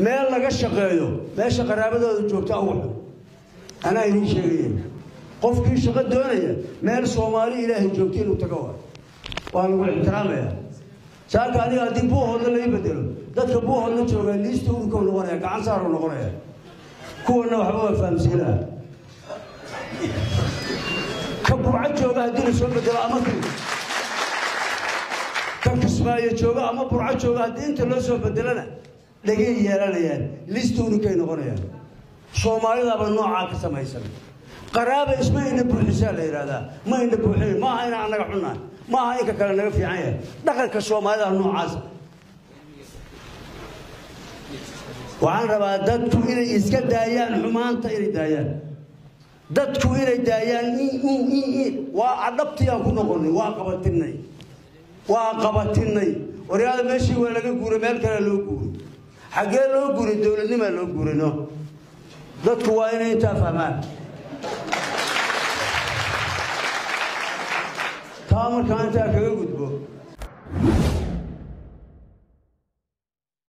meel laga shaqeeyo meesha qaraabadooda joogta awal ana idin sheegay qofkii shaqo doonaya meel Soomaali Ilaahay joogtay inuu tago waan ugu ixtiraamaya saaka adiga hadii buu hoodo la bedelo dadka buu hoodo jooga liisto uu ka noqonaya gacan saar uu noqonaya kuwana waxba fahamsiinaa ka burcad jooga hadii la soo bedelo ama ka kismaayo jooga ama burcad jooga hadii inta loo soo bedelana dhagay yeelanayaan liisto uu ka noqonaya Soomaalida ba nooca ka samaysan qaraabo ismayna buuxisa la yiraahdaa ma inda buuxin ma ayna anaga xunaa ما هاي كلام نقف يعني دخل كسوما هذا النوع عازم وعن ربا دتكو إلى إسكال دايان حمان تيري دايان دتكو إلى دايان وعربت يا كنا قلني واقبتني وريال ماشي ولا جوري مال كلا لو جوري حاجة لو جوري الدولة نما لو جوري نو دتكو وين يتفهمان تامر كانت أكيد